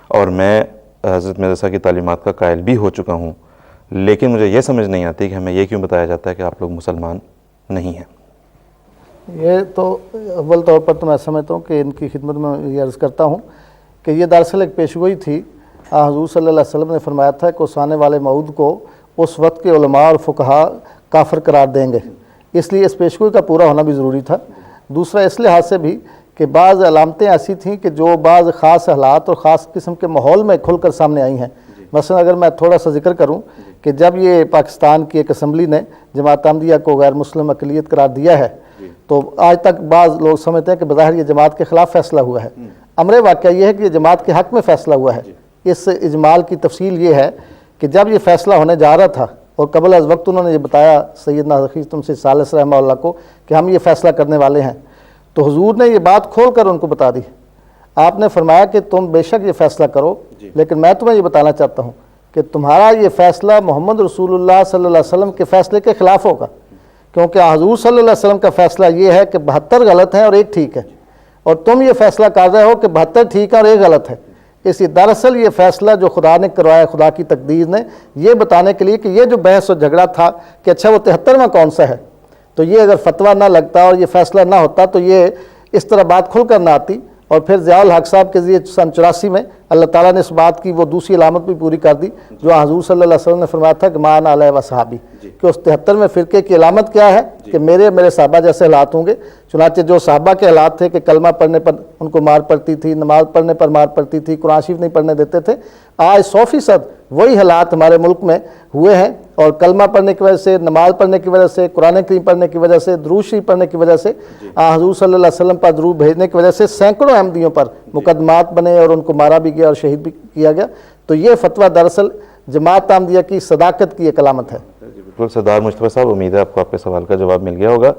اور میں حضرت مرزا کی تعلیمات کا قائل بھی ہو چکا ہوں، لیکن مجھے یہ سمجھ نہیں آتی کہ ہمیں یہ کیوں بتایا جاتا ہے کہ آپ لوگ مسلمان نہیں ہیں۔ یہ تو اول طور پر تو میں سمجھتا ہوں کہ ان کی خدمت میں یہ عرض کرتا ہوں کہ یہ دراصل ایک پیشگوئی تھی۔ حضور صلی اللہ علیہ وسلم نے فرمایا تھا کہ اس آنے والے موعود کو اس وقت کے علماء اور فقہاء کافر قرار دیں گے، اس لیے اس پیشگوئی کا پورا ہونا بھی ضروری تھا۔ دوسرا اس لحاظ سے بھی کہ بعض علامتیں ایسی تھیں کہ جو بعض خاص حالات اور خاص قسم کے ماحول میں کھل کر سامنے آئی ہیں۔ مثلا اگر میں تھوڑا سا ذکر کروں کہ جب یہ پاکستان کی ایک اسمبلی نے جماعت احمدیہ کو غیر مسلم اقلیت قرار دیا ہے، تو آج تک بعض لوگ سمجھتے ہیں کہ بظاہر یہ جماعت کے خلاف فیصلہ ہوا ہے۔ امر واقعہ یہ ہے کہ یہ جماعت کے حق میں فیصلہ ہوا ہے۔ اس اجمال کی تفصیل یہ ہے کہ جب یہ فیصلہ ہونے جا رہا تھا اور قبل از وقت انہوں نے یہ بتایا سیدنا ذکی تمسی ثالث رحمہ اللہ کو کہ ہم یہ فیصلہ کرنے والے ہیں، تو حضور نے یہ بات کھول کر ان کو بتا دی۔ آپ نے فرمایا کہ تم بے شک یہ فیصلہ کرو، لیکن میں تمہیں یہ بتانا چاہتا ہوں کہ تمہارا یہ فیصلہ محمد رسول اللہ صلی اللہ علیہ وسلم کے فیصلے کے خلاف ہوگا، کیونکہ حضور صلی اللہ علیہ وسلم کا فیصلہ یہ ہے کہ 72 غلط ہیں اور ایک ٹھیک ہے، اور تم یہ فیصلہ کر رہے ہو کہ 72 ٹھیک ہے اور ایک غلط ہے۔ اسی دراصل یہ فیصلہ جو خدا نے کروایا، خدا کی تقدیر نے، یہ بتانے کے لیے کہ یہ جو بحث و جھگڑا تھا کہ اچھا وہ 73واں کون سا ہے، تو یہ اگر فتویٰ نہ لگتا اور یہ فیصلہ نہ ہوتا تو یہ اس طرح بات کھل کر نہ آتی، اور پھر ضیاء الحق صاحب کے ذریعے سن 84 میں اللہ تعالیٰ نے اس بات کی وہ دوسری علامت بھی پوری کر دی جو حضور صلی اللہ علیہ وسلم نے فرمایا تھا کہ ما انا علیہ و صحابی، کہ اس 73ویں فرقے کی علامت کیا ہے کہ میرے صحابہ جیسے حالات ہوں گے۔ چنانچہ جو صحابہ کے حالات تھے کہ کلمہ پڑھنے پر ان کو مار پڑتی تھی، نماز پڑھنے پر مار پڑتی تھی، قرآن شریف نہیں پڑھنے دیتے تھے، آج 100% وہی حالات ہمارے ملک میں ہوئے ہیں، اور کلمہ پڑھنے کی وجہ سے، نماز پڑھنے کی وجہ سے، قرآن کریم پڑھنے کی وجہ سے، درود شریف پڑھنے کی وجہ سے، حضور صلی اللہ علیہ وسلم پر درود بھیجنے کی وجہ سے سینکڑوں احمدیوں پر مقدمات بنے اور ان کو مارا بھی گیا اور شہید بھی کیا گیا۔ تو یہ فتویٰ دراصل جماعت احمدیہ کی صداقت کی ایک علامت ہے۔ بالکل سردار مجتبیٰ صاحب، امید ہے آپ کو آپ کے سوال کا جواب مل گیا ہوگا۔